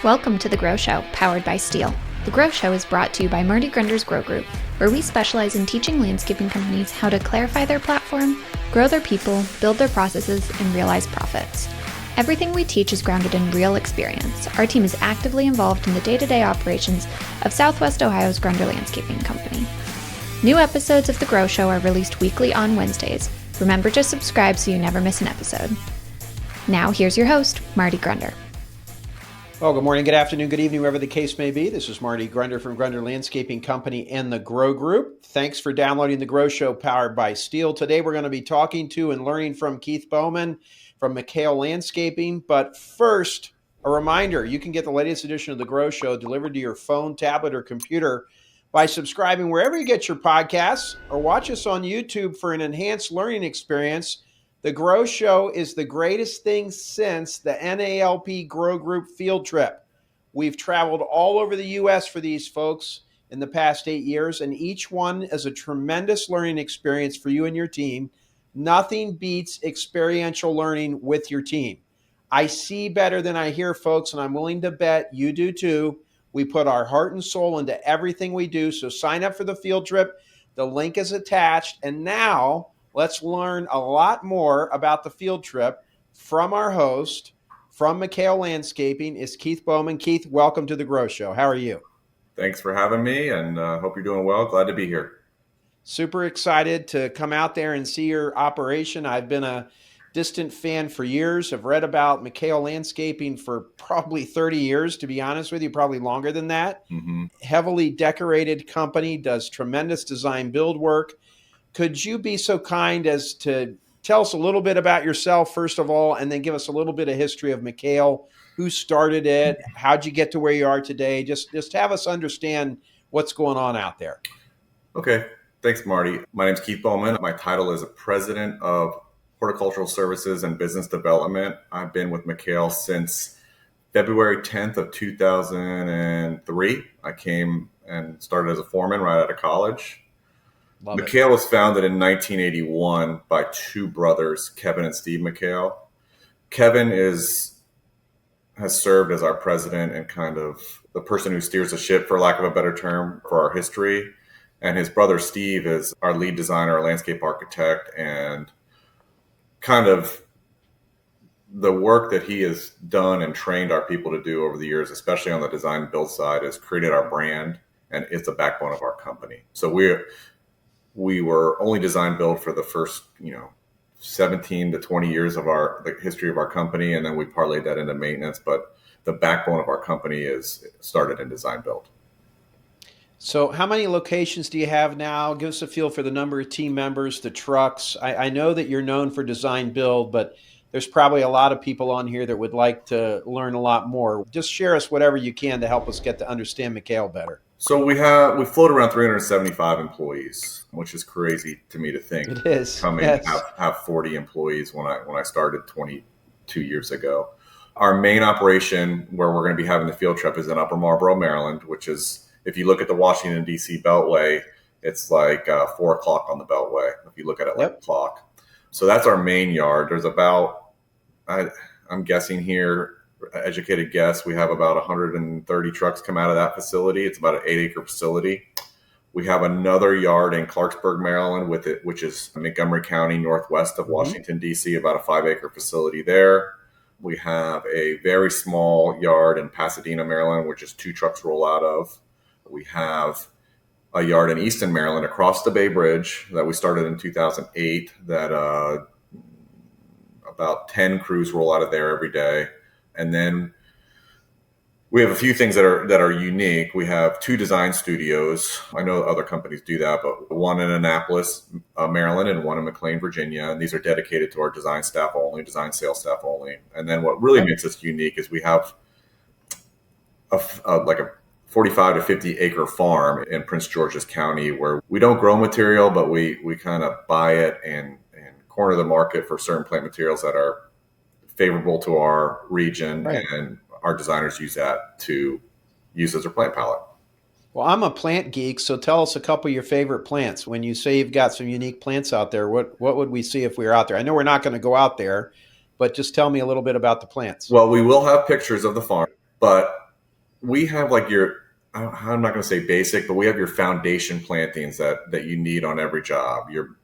Welcome to The Grow Show, powered by Steel. The Grow Show is brought to you by Marty Grunder's Grow Group, where we specialize in teaching landscaping companies how to clarify their platform, grow their people, build their processes, and realize profits. Everything we teach is grounded in real experience. Our team is actively involved in the day-to-day operations of Southwest Ohio's Grunder Landscaping Company. New episodes of The Grow Show are released weekly on Wednesdays. Remember to subscribe so you never miss an episode. Now, here's your host, Marty Grunder. Well, good morning, good afternoon, good evening, wherever the case may be. This is Marty Grunder from Grunder Landscaping Company and the Grow Group. Thanks for downloading the Grow Show powered by Steel. Today we're going to be talking to and learning from Keith Bowman from McHale Landscaping. But first, a reminder, you can get the latest edition of the Grow Show delivered to your phone, tablet, or computer by subscribing wherever you get your podcasts, or watch us on YouTube for an enhanced learning experience. The Grow Show is the greatest thing since the NALP Grow Group Field Trip. We've traveled all over the U.S. for these folks in the past 8 years, and each one is a tremendous learning experience for you and your team. Nothing beats experiential learning with your team. I see better than I hear, folks, and I'm willing to bet you do too. We put our heart and soul into everything we do, so sign up for the field trip. The link is attached, and now let's learn a lot more about the field trip from our host from McHale Landscaping is Keith Bowman. Keith, welcome to the Grow Show. How are you? Thanks for having me, and hope you're doing well. Glad to be here. Super excited to come out there and see your operation. I've been a distant fan for years. I've read about McHale Landscaping for probably 30 years, to be honest with you, probably longer than that. Heavily decorated company, does tremendous design build work. Could you be so kind as to tell us a little bit about yourself, first of all, and then give us a little bit of history of McHale, who started it, how'd you get to where you are today? Just have us understand what's going on out there. Okay. Thanks, Marty. My name's Keith Bowman. My title is President of Horticultural Services and Business Development. I've been with McHale since February 10th of 2003. I came and started as a foreman right out of college. McHale was founded in 1981 by two brothers, Kevin and Steve McHale. Kevin has served as our president and kind of the person who steers the ship, for lack of a better term, for our history. And his brother Steve is our lead designer, our landscape architect, and kind of the work that he has done and trained our people to do over the years, especially on the design build side, has created our brand, and it's the backbone of our company. So we were only design build for the first, 17 to 20 years of the history of our company. And then we parlayed that into maintenance. But the backbone of our company is started in design build. So how many locations do you have now? Give us a feel for the number of team members, the trucks. I know that you're known for design build, but there's probably a lot of people on here that would like to learn a lot more. Just share us whatever you can to help us get to understand McHale better. So we float around 375 employees, which is crazy to me to think. It is. Have 40 employees when I started 22 years ago. Our main operation where we're going to be having the field trip is in Upper Marlboro, Maryland, which is, if you look at the Washington, D.C. Beltway, it's like 4 o'clock on the Beltway, if you look at it like a clock. So that's our main yard. There's about, I'm guessing here, educated guess, we have about 130 trucks come out of that facility. It's about an 8-acre facility. We have another yard in Clarksburg, Maryland, which is Montgomery County, northwest of Washington, D.C., about a 5-acre facility there. We have a very small yard in Pasadena, Maryland, which is 2 trucks roll out of. We have a yard in Easton, Maryland, across the Bay Bridge that we started in 2008 that about 10 crews roll out of there every day. And then we have a few things that are unique. We have 2 design studios. I know other companies do that, but one in Annapolis, Maryland, and one in McLean, Virginia. And these are dedicated to our design staff only, design sales staff only. And then what really makes us unique is we have like a 45 to 50 acre farm in Prince George's County where we don't grow material, but we kind of buy it and corner the market for certain plant materials that are favorable to our region, and our designers use that to use as their plant palette. Well, I'm a plant geek, so tell us a couple of your favorite plants. When you say you've got some unique plants out there, what would we see if we were out there? I know we're not going to go out there, but just tell me a little bit about the plants. Well, we will have pictures of the farm, but we have like I'm not going to say basic, but we have your foundation plantings that you need on every job. Your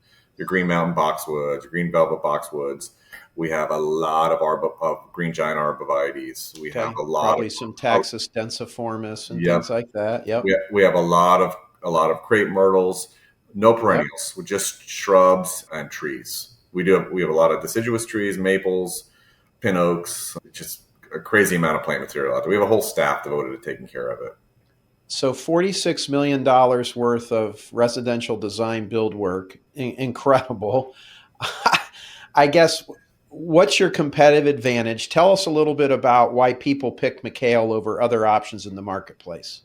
green mountain boxwoods, your green velvet boxwoods. We have a lot of green giant arborvitaes. We have Okay. a lot of Probably some Taxus densiformis and yep. things like that. Yep. We have a lot of crepe myrtles, no Yep. perennials, with just shrubs and trees. We have a lot of deciduous trees, maples, pin oaks, just a crazy amount of plant material out there. We have a whole staff devoted to taking care of it. So $46 million worth of residential design build work. Incredible. I guess, what's your competitive advantage? Tell us a little bit about why people pick McHale over other options in the marketplace.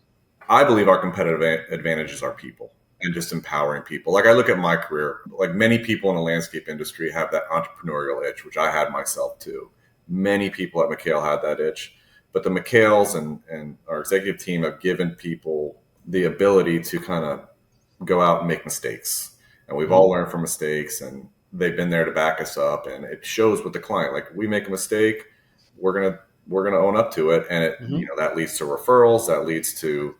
I believe our competitive advantage is our people and just empowering people. Like I look at my career, like many people in the landscape industry have that entrepreneurial itch, which I had myself too. Many people at McHale had that itch, but the McHales and our executive team have given people the ability to kind of go out and make mistakes. And we've all learned from mistakes, and they've been there to back us up. And it shows with the client. Like we make a mistake, we're gonna own up to it, and that leads to referrals, that leads to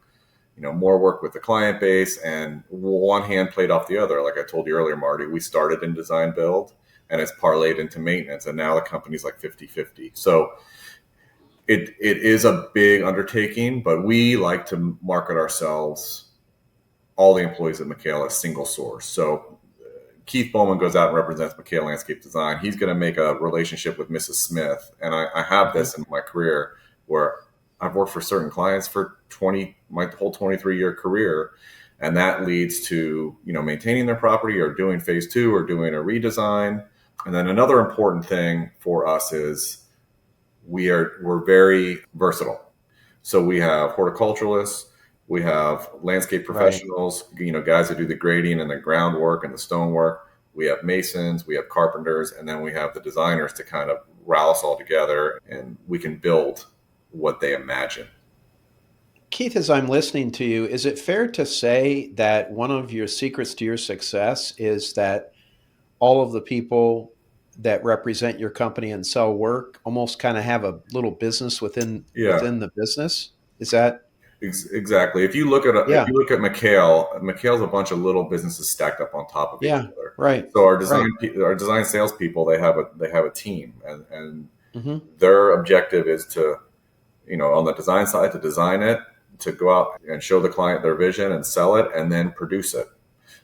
more work with the client base, and one hand played off the other. Like I told you earlier, Marty, we started in design build and it's parlayed into maintenance, and now the company's like 50-50. So it is a big undertaking, but we like to market ourselves, all the employees at McHale, as single source. So Keith Bowman goes out and represents McHale Landscape Design. He's going to make a relationship with Mrs. Smith. And I have this in my career where I've worked for certain clients for my whole 23-year career. And that leads to, maintaining their property or doing phase 2 or doing a redesign. And then another important thing for us is we're very versatile. So we have horticulturalists, we have landscape professionals, guys that do the grading and the groundwork and the stonework. We have masons, we have carpenters, and then we have the designers to kind of rally us all together, and we can build what they imagine. Keith, as I'm listening to you, is it fair to say that one of your secrets to your success is that all of the people that represent your company and sell work almost kind of have a little business within the business? Is that exactly? If you look at McHale's a bunch of little businesses stacked up on top of each other. Right. So our design salespeople, they have a team, and their objective is to, on the design side, to design it, to go out and show the client their vision and sell it, and then produce it.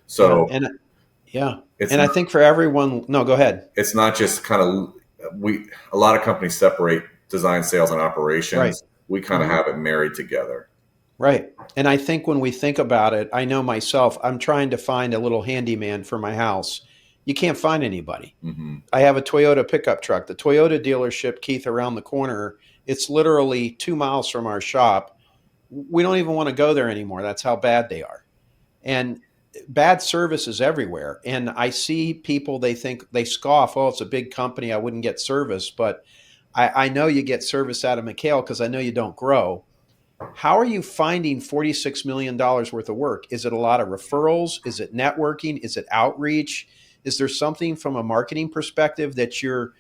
So I think for everyone, no, go ahead. It's not just kind of a lot of companies separate design, sales, and operations. Right. We kind of have it married together. Right. And I think when we think about it, I know myself, I'm trying to find a little handyman for my house. You can't find anybody. I have a Toyota pickup truck. The Toyota dealership, Keith, around the corner, it's literally 2 miles from our shop. We don't even want to go there anymore. That's how bad they are. And bad service is everywhere. And I see people, they scoff, oh, it's a big company, I wouldn't get service. But I know you get service out of McHale because I know you don't grow. How are you finding $46 million worth of work? Is it a lot of referrals? Is it networking? Is it outreach? Is there something from a marketing perspective that you're,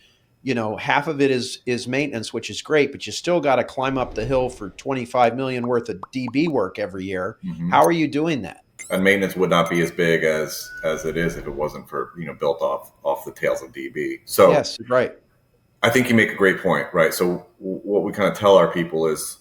half of it is maintenance, which is great, but you still got to climb up the hill for 25 million worth of DB work every year. How are you doing that? And maintenance would not be as big as it is if it wasn't for, built off the tails of DB. So yes, right. I think you make a great point, right? So what we kind of tell our people is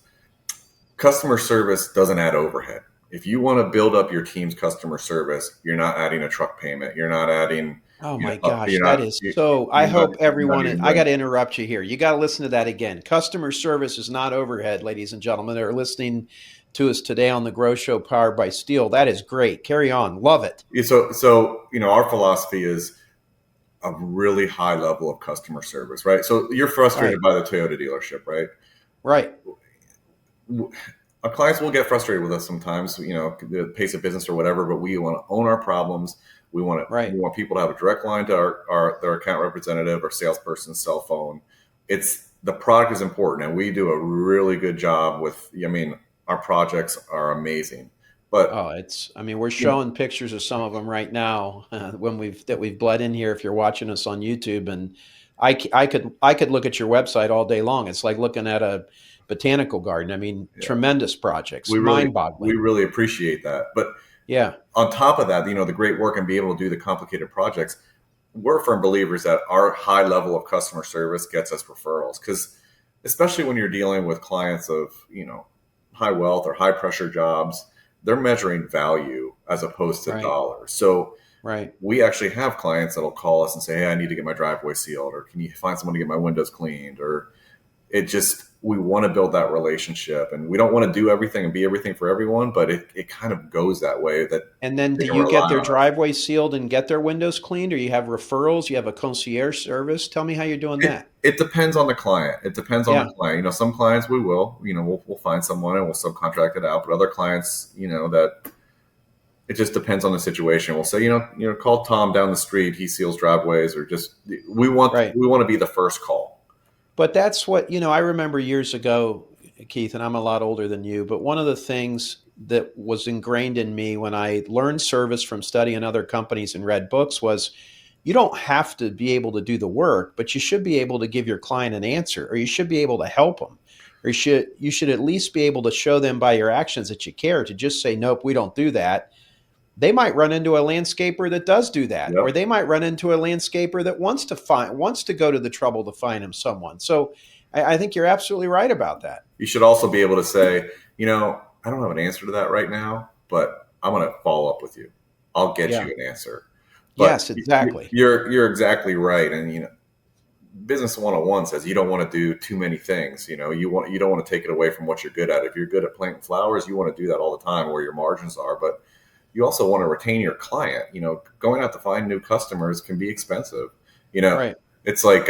customer service doesn't add overhead. If you want to build up your team's customer service, you're not adding a truck payment. You're not adding. Oh my gosh, that is so. I hope everyone. I got to interrupt you here. You got to listen to that again. Customer service is not overhead, ladies and gentlemen that are listening to us today on the Grow Show, powered by Steel. That is great. Carry on. Love it. So our philosophy is a really high level of customer service, right? So you're frustrated by the Toyota dealership, right? Right. Our clients will get frustrated with us sometimes, the pace of business or whatever, but we want to own our problems. We want people to have a direct line to their account representative or salesperson's cell phone. The product is important, and we do a really good job with, our projects are amazing. But we're showing pictures of some of them right now that we've bled in here. If you're watching us on YouTube, and I could look at your website all day long. It's like looking at a botanical garden. I mean, Yeah. tremendous projects, We mind-boggling. really appreciate that. But Yeah, on top of that, the great work and be able to do the complicated projects, we're firm believers that our high level of customer service gets us referrals, because especially when you're dealing with clients of, high wealth or high pressure jobs, they're measuring value as opposed to right, dollars. So right. we actually have clients that'll call us and say, hey, I need to get my driveway sealed, or can you find someone to get my windows cleaned? Or we want to build that relationship, and we don't want to do everything and be everything for everyone, but it kind of goes that way, that And then they do can you rely get their on us. driveway sealed and get their windows cleaned, or you have referrals? You have a concierge service? Tell me how you're doing that. It depends on the client. It depends on the Yeah, client. Some clients we'll find someone and we'll subcontract it out. But other clients, that it just depends on the situation. We'll say, call Tom down the street. He seals driveways, or just right. we want to be the first call. But that's what, I remember years ago, Keith, and I'm a lot older than you, but one of the things that was ingrained in me when I learned service from studying other companies and read books was you don't have to be able to do the work, but you should be able to give your client an answer, or you should be able to help them, or you should at least be able to show them by your actions that you care. To just say, nope, we don't do that. They might run into a landscaper that does do that, or Yep. they might run into a landscaper that wants to go to the trouble to find him someone. So I think you're absolutely right about that. You should also be able to say, I don't have an answer to that right now, but I'm going to follow up with you. I'll get Yeah. you an answer. But Yes, exactly. you're exactly right. And business 101 says you don't want to do too many things. You don't want to take it away from what you're good at. If you're good at planting flowers, you want to do that all the time where your margins are. But you also want to retain your client. Going out to find new customers can be expensive. Right. It's like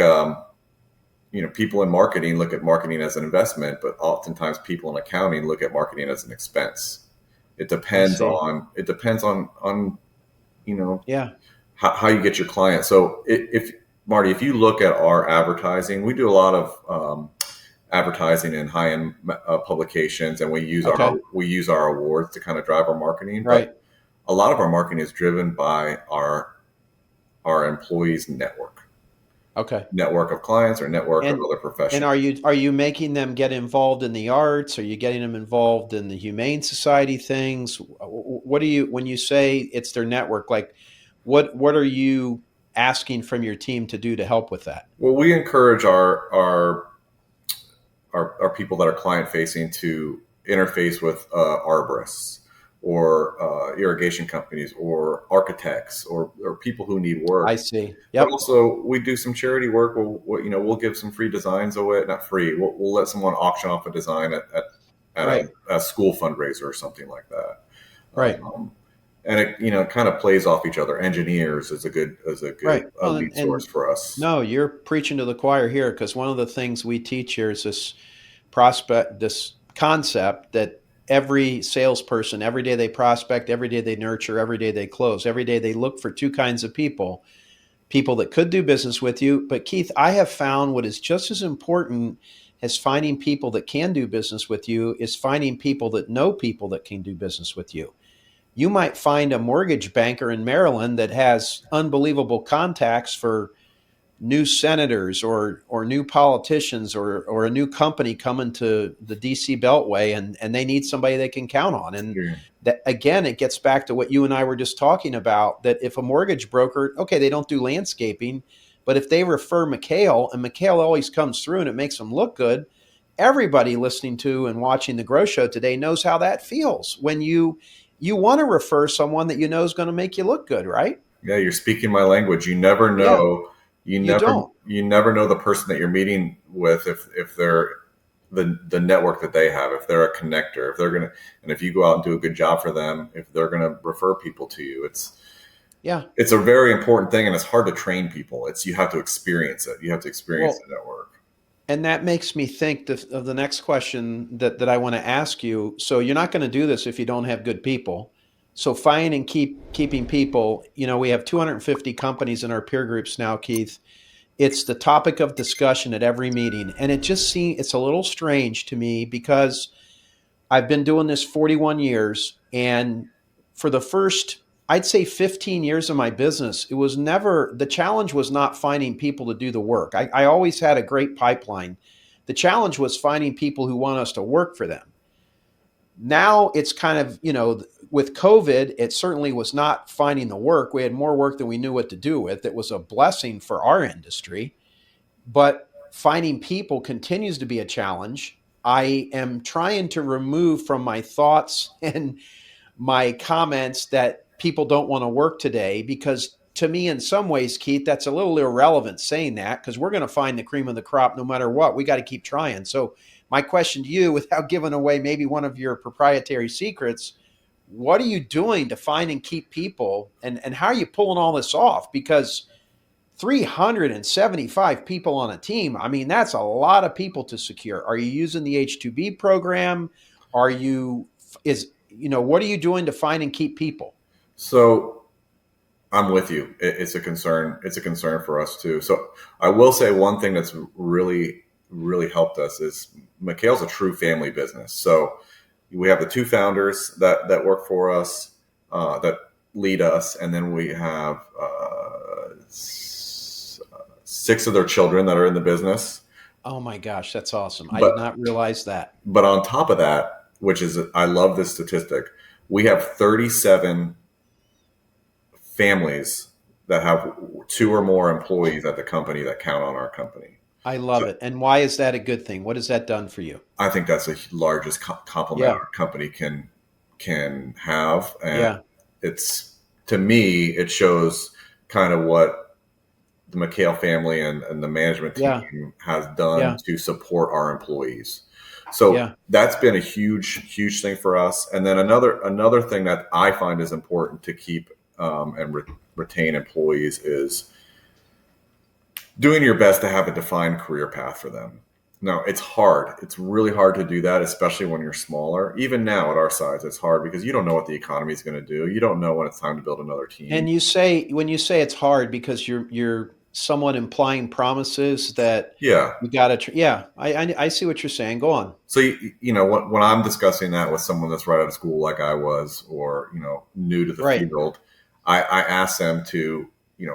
people in marketing look at marketing as an investment, but oftentimes people in accounting look at marketing as an expense. It I depends see. on Yeah. how you get your client. So if Marty, if you look at our advertising, we do a lot of advertising in high-end publications, and we use Okay. our awards to kind of drive our marketing. But Right. a lot of our marketing is driven by our employees' Okay. network of clients or network of And other and professionals. are you making them get involved in the arts? Are you getting them involved in the Humane Society things? What do you, when you say it's their network, like what are you asking from your team to do to help with that? Well, we encourage our people that are client facing to interface with arborists, or irrigation companies, or architects, or people who need work. I see. But Yep. also, we do some charity work. We'll give some free designs away. Not free. We'll let someone auction off a design at Right. a school fundraiser or something like that. Right. And it kind of plays off each other. Engineers is a good Right. Well, lead source for us. no, you're preaching to the choir here, because one of the things we teach here is this concept that every salesperson, every day they prospect, every day they nurture, every day they close, every day they look for two kinds of people that could do business with you. But Keith, I have found what is just as important as finding people that can do business with you is finding people that can do business with you. You might find a mortgage banker in Maryland that has unbelievable contacts for new senators or new politicians or a new company coming to the DC Beltway, and they need somebody they can count on. And Yeah. that, again, it gets back to what you and I were just talking about, that if a mortgage broker, okay, they don't do landscaping, but if they refer McHale, and McHale always comes through and it makes them look good, everybody listening to and watching the Grow Show today knows how that feels when you want to refer someone that you know is going to make you look good, right? Yeah, you're speaking my language. You never Yeah, know. you don't. You never know the person that you're meeting with, if they're the network that they have, if they're a connector, and if you go out and do a good job for them, if they're gonna refer people to you. Yeah. It's a very important thing, and it's hard to train people. You have to experience it. You have to experience Well, the network. and that makes me think of the next question that I want to ask you. So you're not going to do this if you don't have good people. So find and keeping people. We have 250 companies in our peer groups now, Keith. It's the topic of discussion at every meeting, and it's a little strange to me because I've been doing this 41 years, and for the first, I'd say 15 years of my business, the challenge was not finding people to do the work. I always had a great pipeline. The challenge was finding people who want us to work for them. Now it's kind of, with COVID, it certainly was not finding the work. We had more work than we knew what to do with. It was a blessing for our industry, but finding people continues to be a challenge. I am trying to remove from my thoughts and my comments that people don't want to work today, because to me, in some ways, Keith, that's a little irrelevant saying that, because we're going to find the cream of the crop no matter what. We got to keep trying. So my question to you, without giving away maybe one of your proprietary secrets, what are you doing to find and keep people, and how are you pulling all this off? Because 375 people on a team, I mean, that's a lot of people to secure. Are you using the H-2B program? What are you doing to find and keep people? So I'm with you. It's a concern. It's a concern for us too. So I will say one thing that's really, really helped us is McHale's a true family business. So we have the two founders that work for us, that lead us. And then we have 6 of their children that are in the business. Oh my gosh, that's awesome. I did not realize that. But on top of that, which is, I love this statistic, we have 37 families that have 2 or more employees at the company that count on our company. I love it. And why is that a good thing? What has that done for you? I think that's the largest compliment our company can have. And it's, to me, it shows kind of what the McHale family and the management team has done to support our employees. So that's been a huge, huge thing for us. And then another thing that I find is important to keep and retain employees is doing your best to have a defined career path for them. Now, it's hard. It's really hard to do that, especially when you're smaller. Even now at our size, it's hard because you don't know what the economy is going to do. You don't know when it's time to build another team. And when you say it's hard, because you're somewhat implying promises that you got to. I see what you're saying. Go on. So when I'm discussing that with someone that's right out of school, like I was, or new to the field, I ask them to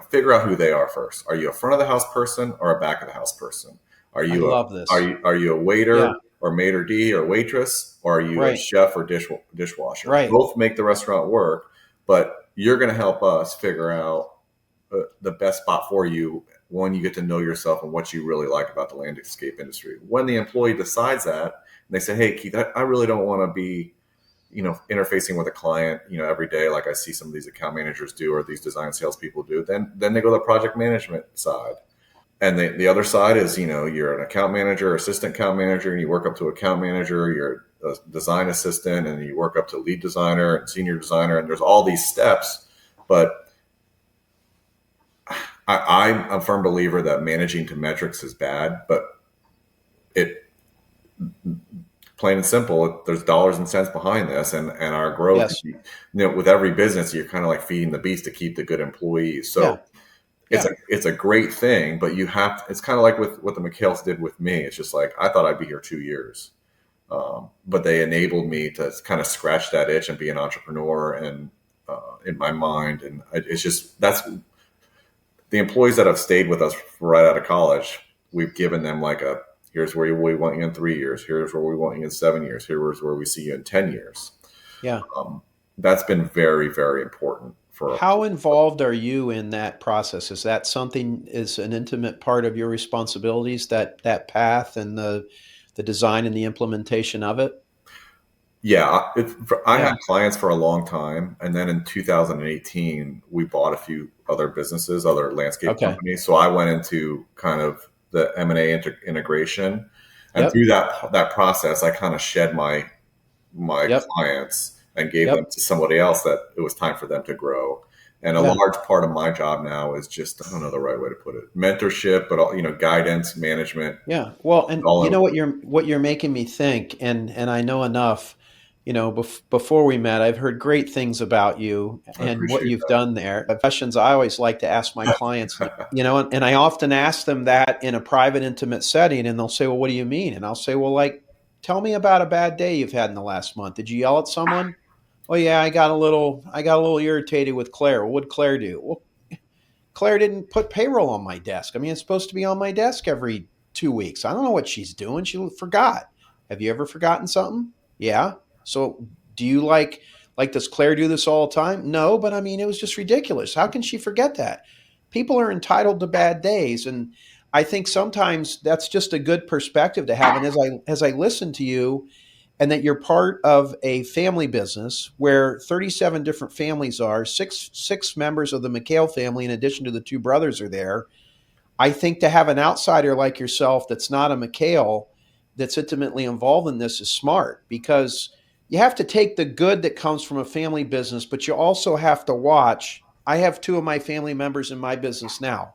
figure out who they are first. Are you a front of the house person or a back of the house person? Are you Are you a waiter or maitre d' or waitress, or are you a chef or dishwasher? Both make the restaurant work, but you're going to help us figure out the best spot for you when you get to know yourself and what you really like about the landscape industry. When the employee decides that, and they say, "Hey, Keith, I really don't want to be interfacing with a client, every day, like I see some of these account managers do, or these design salespeople do," then they go to the project management side. And the other side is, you're an account manager, assistant account manager, and you work up to account manager, you're a design assistant, and you work up to lead designer and senior designer. And there's all these steps. But I'm a firm believer that managing to metrics is bad, but plain and simple, there's dollars and cents behind this, and our growth. With every business, you're kind of like feeding the beast to keep the good employees. So it's a great thing, but it's kind of like with what the McHales did with me. It's just like, I thought I'd be here 2 years, but they enabled me to kind of scratch that itch and be an entrepreneur and in my mind. And it's just, that's the employees that have stayed with us right out of college. We've given them like here's where we want you in 3 years. Here's where we want you in 7 years. Here's where we see you in 10 years. Yeah. That's been very, very important. How involved are you in that process? Is that is an intimate part of your responsibilities, that path and the design and the implementation of it? Yeah. I had clients for a long time. And then in 2018, we bought a few other businesses, other landscape companies. So I went into kind of the M&A integration. And through that process, I kind of shed my clients and gave them to somebody else that it was time for them to grow. And a large part of my job now is just, I don't know the right way to put it, mentorship, but guidance, management. Yeah. Well, and what you're making me think, and I know enough, before we met, I've heard great things about you and what you've done there. The questions I always like to ask my clients, and I often ask them that in a private, intimate setting, and they'll say, "Well, what do you mean?" And I'll say, "Well, tell me about a bad day you've had in the last month. Did you yell at someone?" "Oh yeah, I got a little irritated with Claire." "Well, what'd Claire do?" "Well, Claire didn't put payroll on my desk. I mean, it's supposed to be on my desk every 2 weeks. I don't know what she's doing. She forgot. Have you ever forgotten something? Yeah. So do you does Claire do this all the time? No, but I mean, it was just ridiculous. How can she forget that? People are entitled to bad days. And I think sometimes that's just a good perspective to have. And as I listen to you, and that you're part of a family business where 37 different families are, six members of the McHale family, in addition to the two brothers, are there. I think to have an outsider like yourself that's not a McHale that's intimately involved in this is smart, because you have to take the good that comes from a family business, but you also have to watch. I have two of my family members in my business now.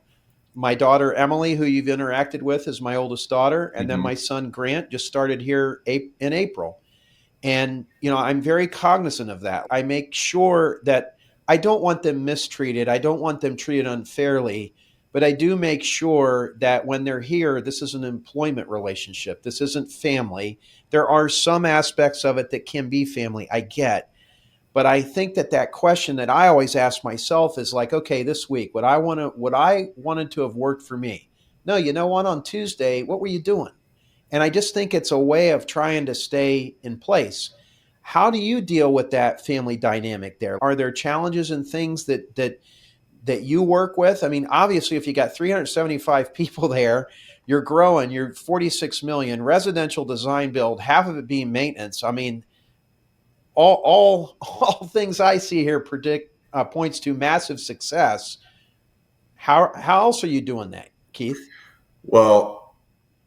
My daughter, Emily, who you've interacted with, is my oldest daughter. And then my son, Grant, just started here in April. And, I'm very cognizant of that. I make sure that I don't want them mistreated. I don't want them treated unfairly. But I do make sure that when they're here, this is an employment relationship. This isn't family. There are some aspects of it that can be family, I get. But I think that question that I always ask myself is like, okay, this week, would I wanted to have worked for me? No, you know what? On Tuesday, what were you doing? And I just think it's a way of trying to stay in place. How do you deal with that family dynamic there? Are there challenges and things that you work with? I mean, obviously, if you got 375 people there, you're growing, you're 46 million, residential design build, half of it being maintenance. I mean, all things I see here points to massive success. How else are you doing that, Keith? Well,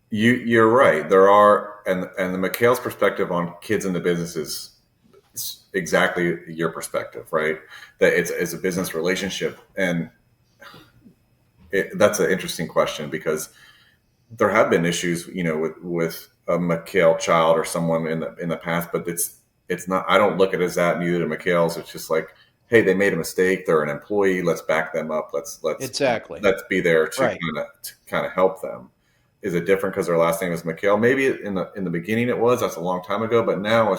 you're right. There are, and the McHale's perspective on kids in the business is exactly your perspective, right? That it's a business relationship, and that's an interesting question, because there have been issues, with a McHale child or someone in the past, but it's not. I don't look at it as that. Neither do McHale's. It's just like, hey, they made a mistake. They're an employee. Let's back them up. Exactly. Let's be there to Right. kind of help them. Is it different because their last name is McHale? Maybe in the beginning it was. That's a long time ago. But now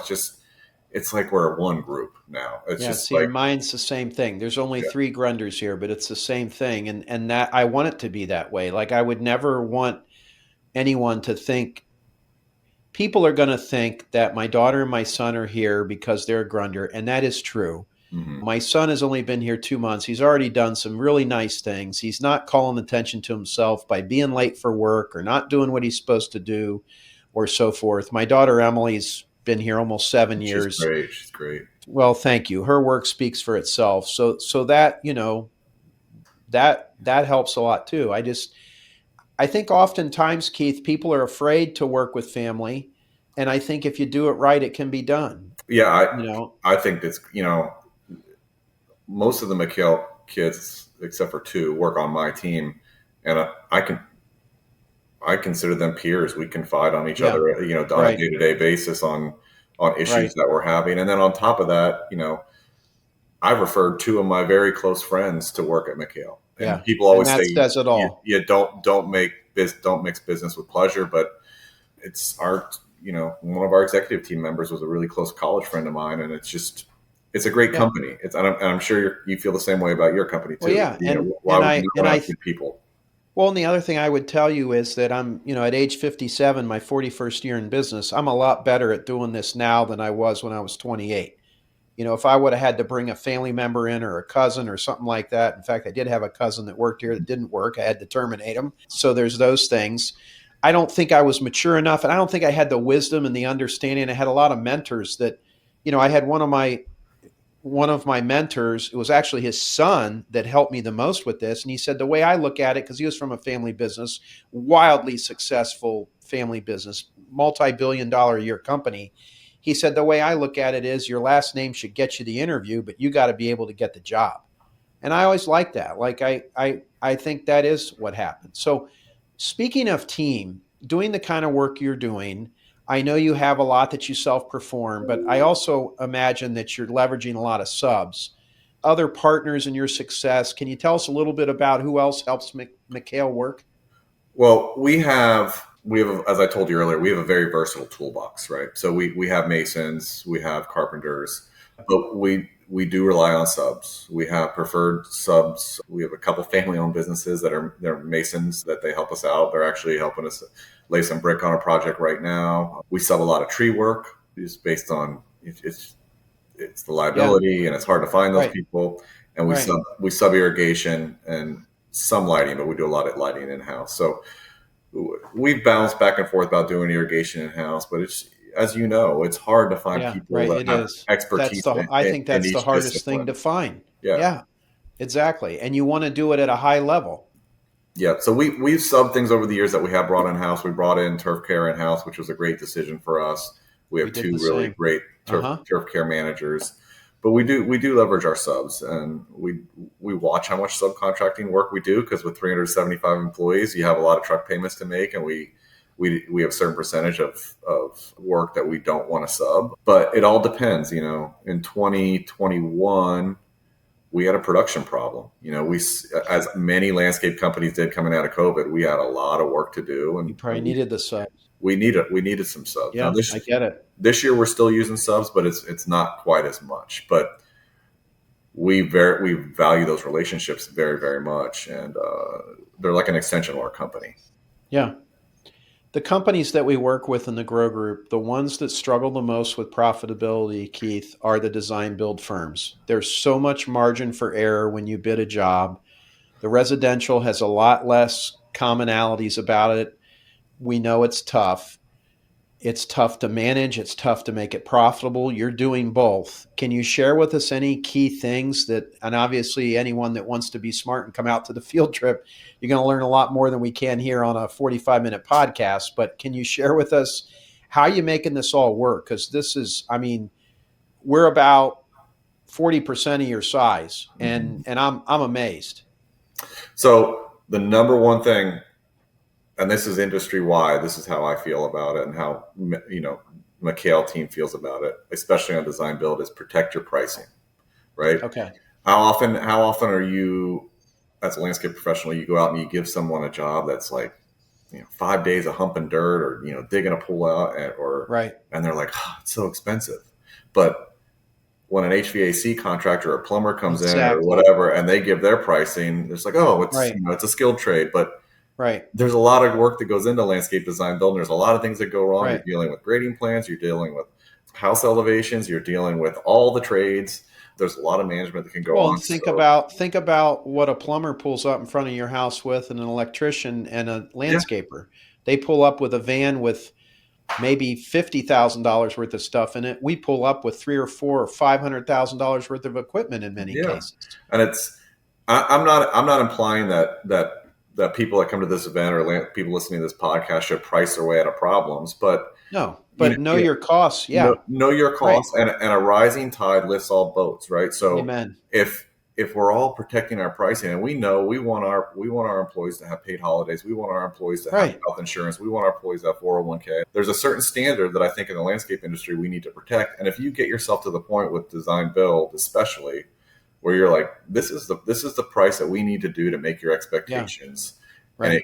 it's like we're one group now. It's Yeah, just see, like, mine's the same thing. There's only yeah, three Grunders here, but it's the same thing. And that I want it to be that way. Like, I would never want anyone to think, people are going to think that my daughter and my son are here because they're a Grunder, and that is true. mhm. My son has only been here 2 months. He's already done some really nice things. He's not calling attention to himself by being late for work or not doing what he's supposed to do or so forth. My daughter Emily's been here almost 7 She's years. great. She's great. Well, thank you. Her work speaks for itself. So that, that helps a lot too. I think oftentimes, Keith, people are afraid to work with family, and I think if you do it right, it can be done. Yeah, You know, I think that's, most of the McHale kids, except for two, work on my team, and I consider them peers. We confide on each yeah, other, on a right, day-to-day basis on issues right, that we're having. And then on top of that, I've referred two of my very close friends to work at McHale. And yeah, people and always that say, says it all. you don't mix business with pleasure, but it's one of our executive team members was a really close college friend of mine, and it's a great Yeah. company. And I'm sure you feel the same way about your company Well, too. yeah, Why would you not have good people? well, and the other thing I would tell you is that I'm, at age 57, my 41st year in business, I'm a lot better at doing this now than I was when I was 28. If I would have had to bring a family member in or a cousin or something like that. In fact, I did have a cousin that worked here that didn't work. I had to terminate him. So there's those things. I don't think I was mature enough, and I don't think I had the wisdom and the understanding. I had a lot of mentors that, I had one of my mentors, it was actually his son that helped me the most with this. And he said, the way I look at it, because he was from a family business, wildly successful family business, multi-billion dollar a year company. He said, the way I look at it is your last name should get you the interview, but you got to be able to get the job. And I always like that. Like, I think that is what happened. So speaking of team, doing the kind of work you're doing, I know you have a lot that you self-perform, but I also imagine that you're leveraging a lot of subs, other partners in your success. Can you tell us a little bit about who else helps McHale work? Well, as I told you earlier, we have a very versatile toolbox, right? So we have masons, we have carpenters, but we do rely on subs. We have preferred subs. We have a couple family-owned businesses they're masons that they help us out. They're actually helping us lay some brick on a project right now. We sub a lot of tree work just based on it's the liability and it's hard to find those people. And we sub irrigation and some lighting, but we do a lot of lighting in-house. So we've bounced back and forth about doing irrigation in-house, but it's, as you know, it's hard to find people that have expertise. I think that's the hardest thing to find. Yeah, exactly. And you want to do it at a high level. Yeah. So we've subbed things over the years that we have brought in-house. We brought in turf care in-house, which was a great decision for us. We have two really great turf care managers. But we do leverage our subs, and we watch how much subcontracting work we do, because with 375 employees, you have a lot of truck payments to make, and we have a certain percentage of work that we don't want to sub. But it all depends. You know, in 2021, we had a production problem. You know, as many landscape companies did coming out of COVID, we had a lot of work to do, and you probably needed the subs. We needed some subs. Yeah, I get it. This year we're still using subs, but it's not quite as much. But we value those relationships very, very much, and they're like an extension of our company. Yeah. The companies that we work with in the Grow Group, the ones that struggle the most with profitability, Keith, are the design build firms. There's so much margin for error when you bid a job. The residential has a lot less commonalities about it. We know it's tough. It's tough to manage. It's tough to make it profitable. You're doing both. Can you share with us any key things and obviously anyone that wants to be smart and come out to the field trip, you're going to learn a lot more than we can here on a 45-minute podcast. But can you share with us how you're making this all work? Because this is, I mean, we're about 40% of your size, and I'm amazed. So the number one thing, and this is industry wide, this is how I feel about it and how, you know, McHale team feels about it, especially on design build, is protect your pricing, right? Okay. How often are you, as a landscape professional, you go out and you give someone a job that's like, you know, 5 days of humping dirt, or, you know, digging a pool out, and they're like, oh, it's so expensive. But when an HVAC contractor or plumber comes in or whatever, and they give their pricing, it's like, oh, it's you know, it's a skilled trade, but there's a lot of work that goes into landscape design build. And there's a lot of things that go wrong. You're dealing with grading plans. You're dealing with house elevations. You're dealing with all the trades. There's a lot of management that can go on. Think about what a plumber pulls up in front of your house with, and an electrician and a landscaper. They pull up with a van with maybe $50,000 worth of stuff in it. We pull up with $300,000 or $400,000 or $500,000 worth of equipment in many cases. And I'm not implying that people that come to this event or people listening to this podcast should price their way out of problems, but know your costs. Yeah. Know your costs, and a rising tide lifts all boats, right? So Amen. If we're all protecting our pricing, and we know we want our employees to have paid holidays, we want our employees to have health insurance, we want our employees to have 401k. There's a certain standard that I think in the landscape industry we need to protect. And if you get yourself to the point with design build, especially, where you're like, this is the price that we need to do to make your expectations. And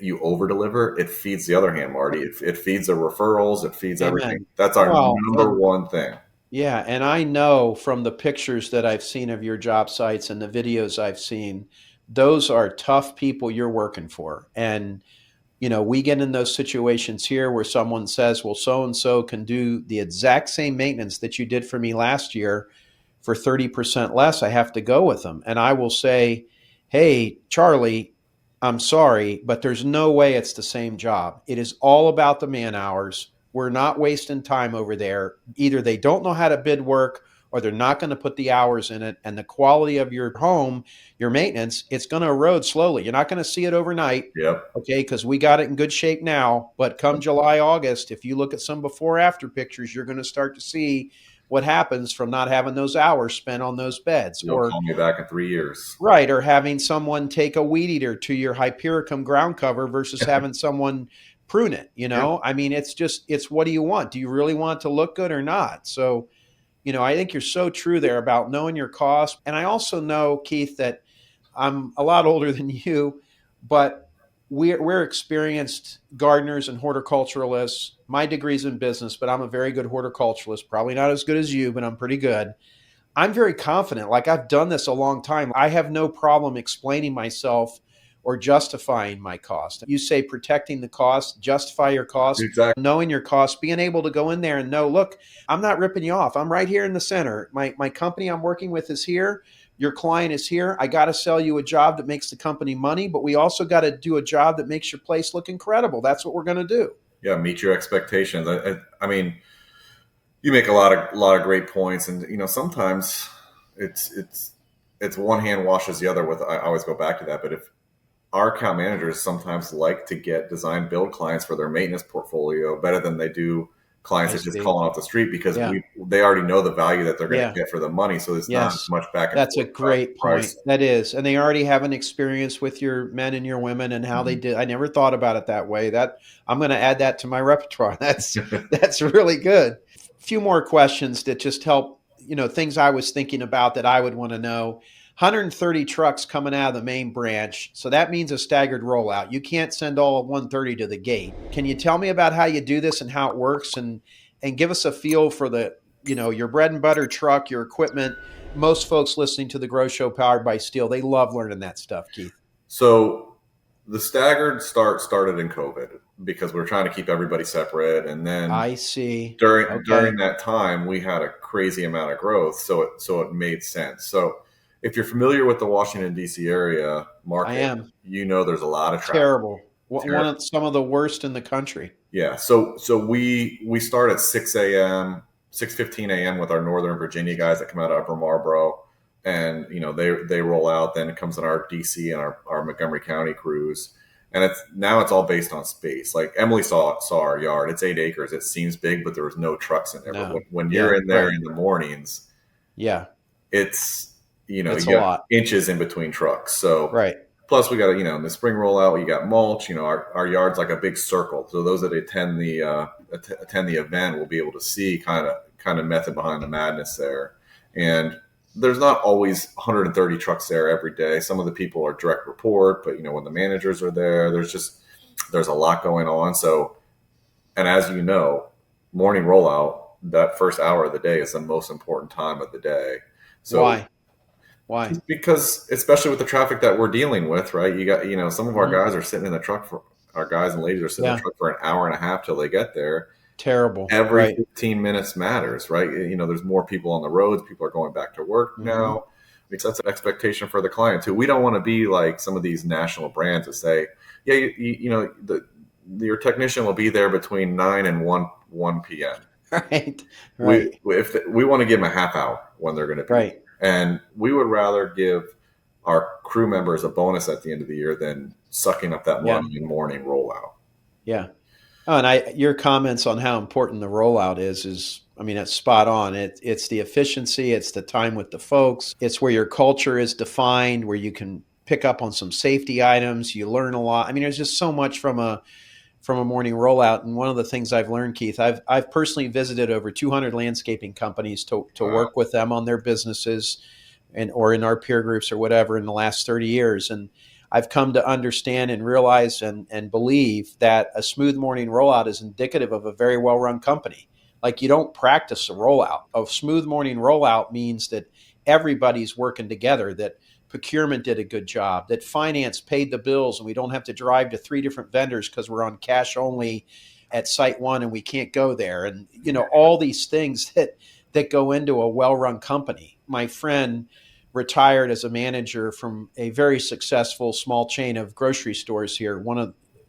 you over deliver, it feeds the other hand, Marty. It feeds the referrals, it feeds everything. That's our number one thing. Yeah. And I know from the pictures that I've seen of your job sites and the videos I've seen, those are tough people you're working for. And, you know, we get in those situations here where someone says, well, so-and-so can do the exact same maintenance that you did for me last year for 30% less. I have to go with them. And I will say, hey, Charlie, I'm sorry, but there's no way it's the same job. It is all about the man hours. We're not wasting time over there. Either they don't know how to bid work, or they're not going to put the hours in it. And the quality of your home, your maintenance, it's going to erode slowly. You're not going to see it overnight. Yep. Okay, because we got it in good shape now. But come July, August, if you look at some before after pictures, you're going to start to see what happens from not having those hours spent on those beds. You'll call me back in 3 years. Right. Or having someone take a weed eater to your Hypericum ground cover versus having someone prune it. You know, I mean, it's what do you want? Do you really want it to look good or not? So, you know, I think you're so true there about knowing your cost. And I also know, Keith, that I'm a lot older than you, but we're experienced gardeners and horticulturalists. My degree's in business, but I'm a very good horticulturalist. Probably not as good as you, but I'm pretty good. I'm very confident. Like, I've done this a long time. I have no problem explaining myself or justifying my cost. You say protecting the cost, justify your cost, Exactly. knowing your cost, being able to go in there and know, look, I'm not ripping you off. I'm right here in the center. My company I'm working with is here. Your client is here. I got to sell you a job that makes the company money, but we also got to do a job that makes your place look incredible. That's what we're going to do. Yeah, meet your expectations. I mean, you make a lot of great points, and sometimes it's one hand washes the other. With I always go back to that, but if our account managers sometimes like to get design build clients for their maintenance portfolio better than they do clients I that just see. calling off the street, because Yeah. they already know the value that they're going to Yeah. get for the money. So it's not as Yes. much back and That's a forth about great point. price. That is. And they already have an experience with your men and your women and how they Mhm. did. I never thought about it that way. That I'm going to add that to my repertoire. That's really good. Few more questions that just help, things I was thinking about that I would want to know. 130 trucks coming out of the main branch. So that means a staggered rollout. You can't send all of 130 to the gate. Can you tell me about how you do this and how it works, and give us a feel for your bread and butter truck, your equipment? Most folks listening to the Grow Show powered by Steel, they love learning that stuff, Keith. So the staggered start started in COVID because we were trying to keep everybody separate, and then I see. during Okay. that time we had a crazy amount of growth, so it made sense. So if you're familiar with the Washington D.C. area I market, am. there's a lot of traffic. Terrible. One of some of the worst in the country. Yeah, so we start at 6 a.m., 6:15 a.m. with our Northern Virginia guys that come out of Upper Marlboro, and they roll out. Then it comes in our DC and our Montgomery County crews, and it's all based on space. Like Emily saw our yard; it's 8 acres. It seems big, but there was no trucks in there. But No. when you're Yeah. in there Right. in the mornings, Yeah. it's It's a you got lot. inches in between trucks. So Right. plus we got in the spring rollout, you got mulch. Our yard's like a big circle, so those that attend the event will be able to see kind of method behind the madness there. And there's not always 130 trucks there every day. Some of the people are direct report, but when the managers are there, there's a lot going on. So, and as you know, morning rollout, that first hour of the day is the most important time of the day. So Why? Why? just because, especially with the traffic that we're dealing with, right? You got, some of our Mhm. guys are sitting in the truck our guys and ladies are sitting in the Yeah. truck for an hour and a half till they get there. Terrible. Every Right. 15 minutes matters, right? There's more people on the roads. People are going back to work Hmm. now. Which that's an expectation for the client too. We don't want to be like some of these national brands that say, yeah, your technician will be there between 9 and 1 p.m. Right. we Right. if we want to give them a half hour when they're going to be Right. there. And we would rather give our crew members a bonus at the end of the year than sucking up that Yeah. money in morning rollout. Yeah. Oh, and your comments on how important the rollout is, I mean, it's spot on. It's the efficiency, it's the time with the folks, it's where your culture is defined, where you can pick up on some safety items, you learn a lot. I mean, there's just so much from a morning rollout. And one of the things I've learned, Keith, I've personally visited over 200 landscaping companies to Wow. work with them on their businesses or in our peer groups or whatever in the last 30 years. And I've come to understand and realize and believe that a smooth morning rollout is indicative of a very well run company. Like, you don't practice a rollout. A smooth morning rollout means that everybody's working together, that procurement did a good job, that finance paid the bills, and we don't have to drive to 3 different vendors because we're on cash only at site one and we can't go there. And, all these things that go into a well run company. My friend retired as a manager from a very successful small chain of grocery stores here.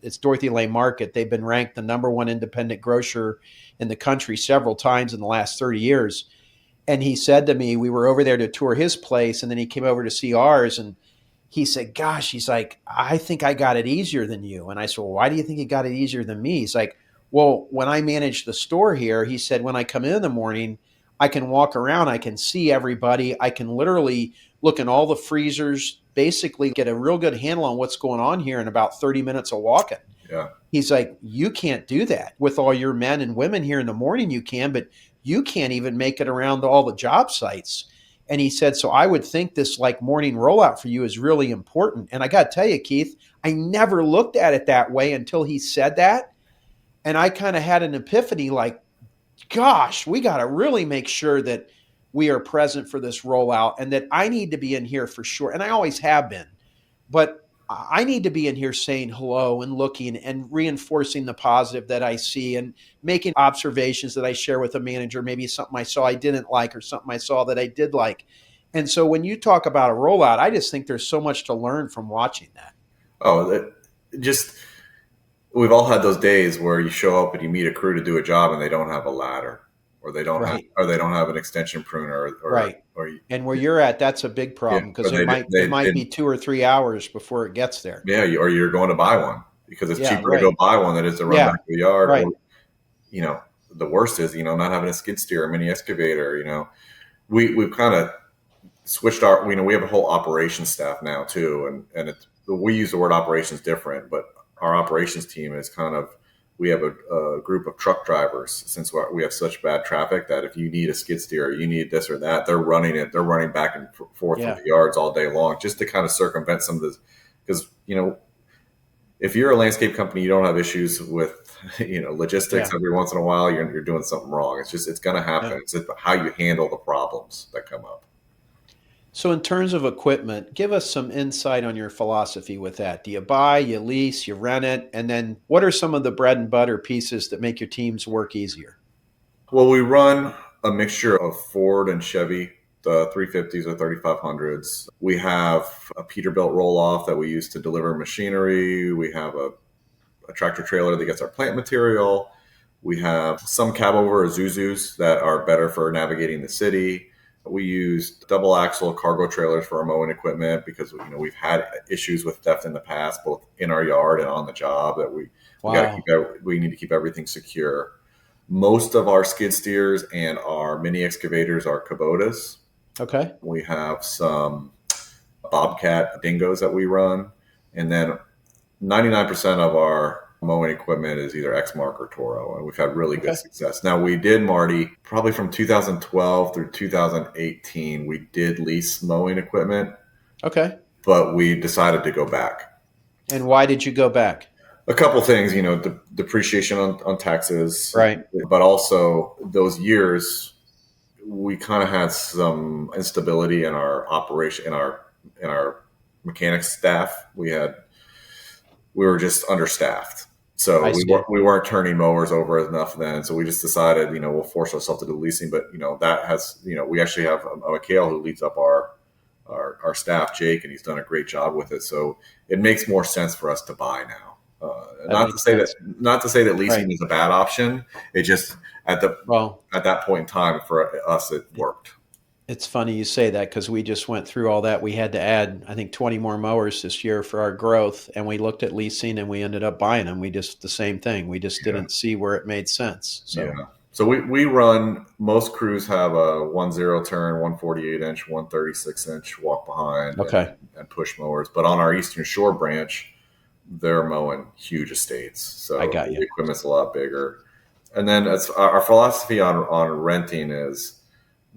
It's Dorothy Lane Market. They've been ranked the number one independent grocer in the country several times in the last 30 years. And he said to me, we were over there to tour his place, and then he came over to see ours, and he said, gosh, he's like, I think I got it easier than you. And I said, well, why do you think you got it easier than me? He's like, well, when I manage the store here, he said, when I come in the morning, I can walk around, I can see everybody, I can literally look in all the freezers, basically get a real good handle on what's going on here in about 30 minutes of walking. Yeah. He's like, you can't do that with all your men and women here in the morning. You can, but you can't even make it around to all the job sites. And he said, so I would think this like morning rollout for you is really important. And I got to tell you, Keith, I never looked at it that way until he said that. And I kind of had an epiphany like, gosh, we got to really make sure that we are present for this rollout and that I need to be in here for sure. And I always have been, but I need to be in here saying hello and looking and reinforcing the positive that I see and making observations that I share with a manager, maybe something I saw I didn't like or something I saw that I did like. And so when you talk about a rollout, I just think there's so much to learn from watching that. Oh, just we've all had those days where you show up and you meet a crew to do a job and they don't have a ladder, or they don't have an extension pruner, right. And where you're at, that's a big problem because it might be 2 or 3 hours before it gets there. Yeah, or you're going to buy one because it's cheaper to go buy one than it is to run back to the yard. Right. Or, the worst is, not having a skid steer, a mini excavator. We've kind of switched we have a whole operations staff now too, and we use the word operations different, but our operations team is we have a group of truck drivers, since we have such bad traffic that if you need a skid steer, you need this or that, they're running back and forth from the yards all day long just to kind of circumvent some of this. Because, if you're a landscape company, you don't have issues with, logistics. Every once in a while, you're doing something wrong. It's going to happen. Yeah. It's how you handle the problems that come up. So in terms of equipment, give us some insight on your philosophy with that. Do you buy, you lease, you rent it? And then what are some of the bread and butter pieces that make your teams work easier? Well, we run a mixture of Ford and Chevy, the 350s or 3500s. We have a Peterbilt roll-off that we use to deliver machinery. We have a tractor trailer that gets our plant material. We have some cab-over Isuzus that are better for navigating the city. We use double axle cargo trailers for our mowing equipment because we've had issues with theft in the past, both in our yard and on the job. That we need to keep everything secure. Most of our skid steers and our mini excavators are Kubotas. Okay. We have some Bobcat Dingos that we run, and then 99% of our mowing equipment is either Exmark or Toro, and we've had really good success. Now, we did, Marty, probably from 2012 through 2018, we did lease mowing equipment. Okay. But we decided to go back. And why did you go back? A couple things, depreciation on taxes. Right. But also those years, we kind of had some instability in our operation, in our mechanics staff. We were just understaffed. So we weren't turning mowers over enough then. So we just decided, we'll force ourselves to do leasing. But, that has, we actually have a McHale who leads up our staff, Jake, and he's done a great job with it. So it makes more sense for us to buy now. Not to say that leasing is a bad option. It just, at that point in time, for us, it worked. It's funny you say that because we just went through all that. We had to add, I think, 20 more mowers this year for our growth, and we looked at leasing and we ended up buying them. The same thing. We just didn't see where it made sense. So we run, most crews have a 1.0 turn, 148-inch, 136-inch walk behind and push mowers. But on our Eastern Shore branch, they're mowing huge estates. So the equipment's a lot bigger. And then our philosophy on renting is,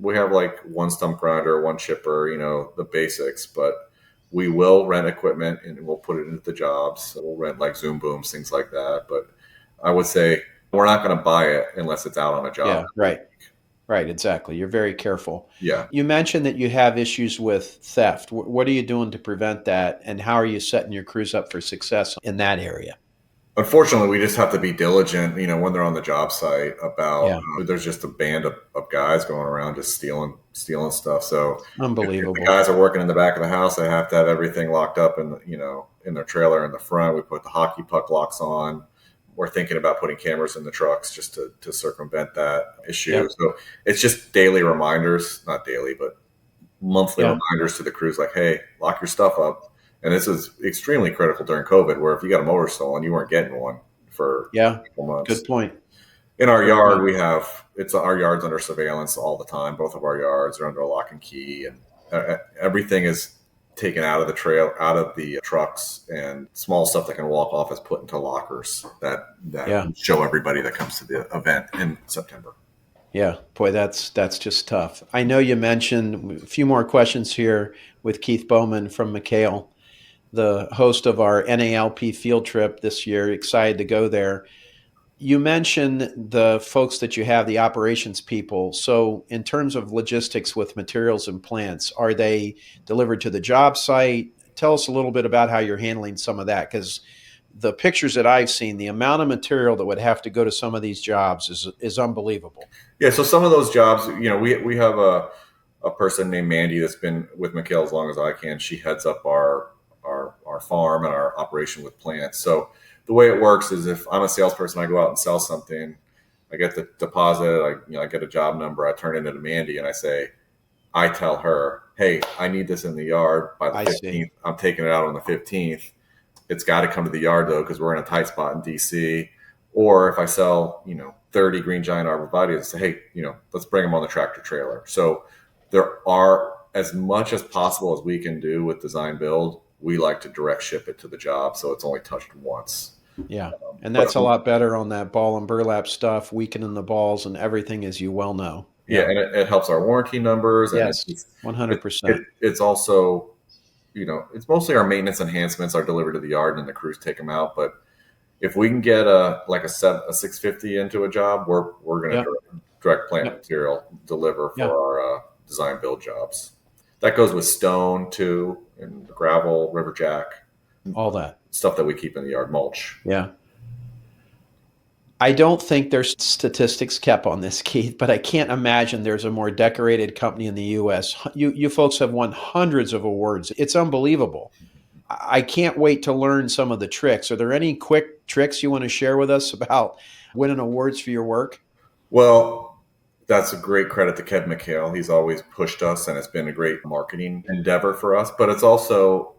we have like one stump grinder, one chipper, the basics, but we will rent equipment and we'll put it into the jobs. So we'll rent like Zoom booms, things like that. But I would say we're not going to buy it unless it's out on a job. Yeah, right. Exactly. You're very careful. Yeah. You mentioned that you have issues with theft. What are you doing to prevent that? And how are you setting your crews up for success in that area? Unfortunately, we just have to be diligent, when they're on the job site about there's just a band of guys going around just stealing stuff. So unbelievable. If the guys are working in the back of the house, they have to have everything locked up in their trailer in the front. We put the hockey puck locks on. We're thinking about putting cameras in the trucks just to circumvent that issue. Yep. So it's just daily reminders, not daily, but monthly reminders to the crews like, hey, lock your stuff up. And this is extremely critical during COVID, where if you got a mower stolen, you weren't getting one for a couple months. Good point. In our yard, our yard's under surveillance all the time. Both of our yards are under a lock and key, and everything is taken out of the trucks, and small stuff that can walk off is put into lockers that show everybody that comes to the event in September. Yeah, boy, that's just tough. I know you mentioned a few more questions here with Keith Bowman from McHale, the host of our NALP field trip this year. Excited to go there. You mentioned the folks that you have, the operations people. So, in terms of logistics with materials and plants, are they delivered to the job site? Tell us a little bit about how you're handling some of that, because the pictures that I've seen, the amount of material that would have to go to some of these jobs is unbelievable. Yeah, so some of those jobs, we have a person named Mandy that's been with McHale as long as I can. She heads up our farm and our operation with plants. So the way it works is if I'm a salesperson, I go out and sell something, I get the deposit, I get a job number, I turn it into Mandy and I tell her, hey, I need this in the yard by the I 15th. see. I'm taking it out on the 15th. It's got to come to the yard though, because we're in a tight spot in DC. Or if I sell, 30 green giant arborvitaes, say, hey, let's bring them on the tractor trailer. So there are, as much as possible as we can do with design build, we like to direct ship it to the job, so it's only touched once. Yeah. And But that's a lot better on that ball and burlap stuff, weakening the balls and everything, as you well know. yeah, and it helps our warranty numbers. And Yes, 100%. it's also, it's mostly our maintenance enhancements are delivered to the yard and the crews take them out. But if we can get a 650 into a job, we're going to direct plant material deliver for our design build jobs. That goes with stone too, and gravel, river jack, All that stuff that we keep in the yard, mulch. Yeah. I don't think there's statistics kept on this, Keith, but I can't imagine there's a more decorated company in the U.S. You folks have won hundreds of awards. It's unbelievable. I can't wait to learn some of the tricks. Are there any quick tricks you want to share with us about winning awards for your work? Well, that's a great credit to Kev McHale. He's always pushed us, and it's been a great marketing endeavor for us. But it's also,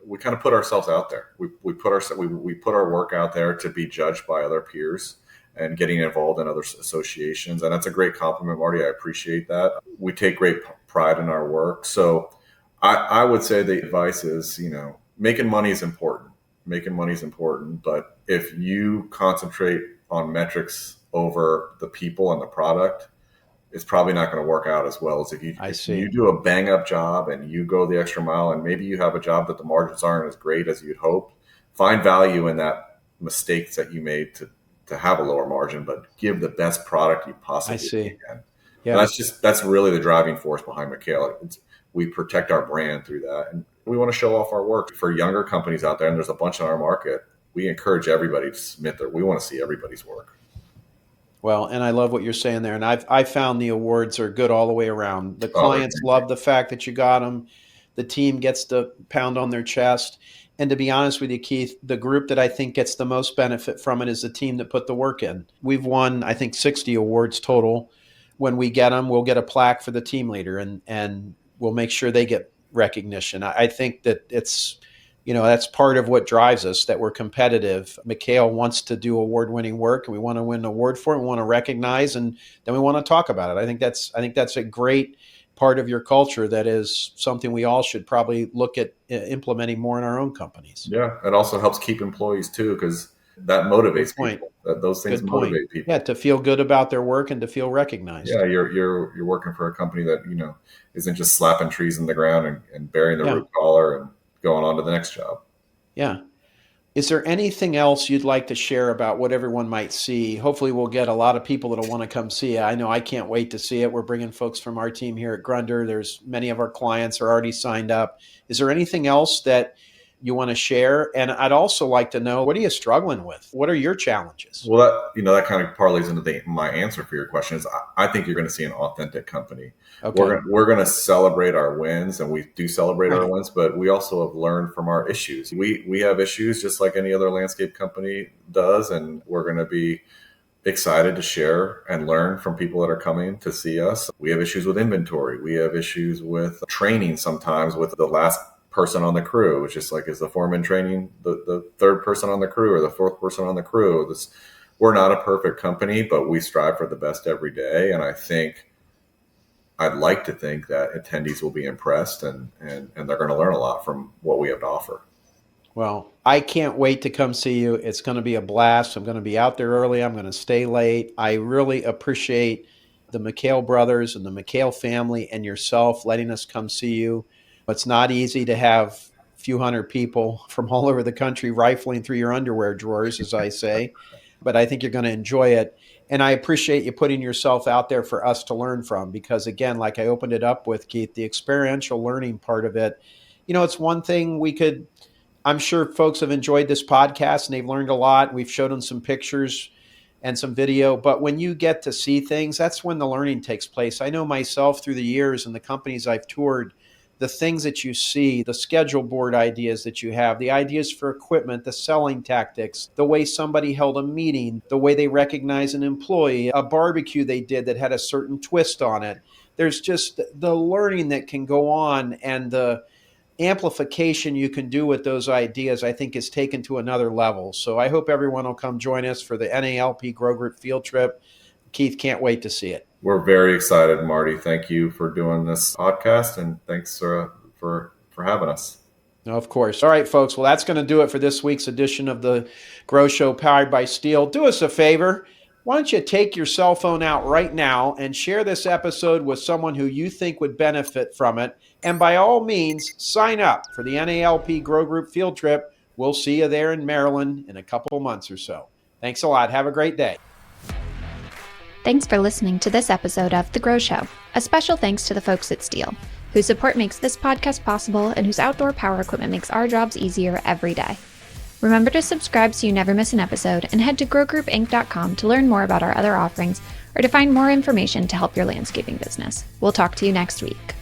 we kind of put ourselves out there. We put our work out there to be judged by other peers and getting involved in other associations. And that's a great compliment, Marty. I appreciate that. We take great pride in our work. So I would say the advice is, making money is important. Making money is important. But if you concentrate on metrics over the people and the product, it's probably not going to work out as well as if you do a bang up job and you go the extra mile, and maybe you have a job that the margins aren't as great as you'd hope. Find value in that mistakes that you made to have a lower margin, but give the best product you possibly can. Yeah. And that's really the driving force behind McHale. We protect our brand through that, and we want to show off our work for younger companies out there. And there's a bunch in our market. We encourage everybody to submit we want to see everybody's work. Well, and I love what you're saying there. And I found the awards are good all the way around. The clients love the fact that you got them. The team gets to pound on their chest. And to be honest with you, Keith, the group that I think gets the most benefit from it is the team that put the work in. We've won, I think, 60 awards total. When we get them, we'll get a plaque for the team leader, and we'll make sure they get recognition. I think that it's, that's part of what drives us, that we're competitive. McHale wants to do award-winning work, and we want to win an award for it. We want to recognize, and then we want to talk about it. I think that's a great part of your culture. That is something we all should probably look at implementing more in our own companies. Yeah, it also helps keep employees too, because that motivates people. Those things motivate people. Yeah, to feel good about their work and to feel recognized. Yeah, you're working for a company that isn't just slapping trees in the ground and burying the root collar and going on to the next job. Yeah. Is there anything else you'd like to share about what everyone might see? Hopefully we'll get a lot of people that'll want to come see it. I know I can't wait to see it. We're bringing folks from our team here at Grunder. There's many of our clients are already signed up. Is there anything else that you want to share? And I'd also like to know, what are you struggling with? What are your challenges? Well, that kind of parlays into my answer for your question is I think you're going to see an authentic company. Okay. We're going to celebrate our wins, and we do celebrate our wins, but we also have learned from our issues. We have issues just like any other landscape company does, and we're going to be excited to share and learn from people that are coming to see us. We have issues with inventory. We have issues with training sometimes with the last person on the crew, which is like, is the foreman training the third person on the crew or the fourth person on the crew? We're not a perfect company, but we strive for the best every day. And I'd like to think that attendees will be impressed and they're going to learn a lot from what we have to offer. Well, I can't wait to come see you. It's going to be a blast. I'm going to be out there early. I'm going to stay late. I really appreciate the McHale brothers and the McHale family and yourself letting us come see you. It's not easy to have a few hundred people from all over the country rifling through your underwear drawers, as I say. but I think you're going to enjoy it. And I appreciate you putting yourself out there for us to learn from, because again, like I opened it up with, Keith, the experiential learning part of it, it's one thing I'm sure folks have enjoyed this podcast and they've learned a lot. We've showed them some pictures and some video, but when you get to see things, that's when the learning takes place. I know myself through the years and the companies I've toured, the things that you see, the schedule board ideas that you have, the ideas for equipment, the selling tactics, the way somebody held a meeting, the way they recognize an employee, a barbecue they did that had a certain twist on it. There's just the learning that can go on, and the amplification you can do with those ideas, I think, is taken to another level. So I hope everyone will come join us for the NALP Grow Group Field Trip. Keith, can't wait to see it. We're very excited, Marty. Thank you for doing this podcast, and thanks for having us. Of course. All right, folks. Well, that's going to do it for this week's edition of the Grow Show powered by Steel. Do us a favor. Why don't you take your cell phone out right now and share this episode with someone who you think would benefit from it? And by all means, sign up for the NALP Grow Group Field Trip. We'll see you there in Maryland in a couple months or so. Thanks a lot. Have a great day. Thanks for listening to this episode of The Grow Show. A special thanks to the folks at Steel, whose support makes this podcast possible and whose outdoor power equipment makes our jobs easier every day. Remember to subscribe so you never miss an episode, and head to growgroupinc.com to learn more about our other offerings or to find more information to help your landscaping business. We'll talk to you next week.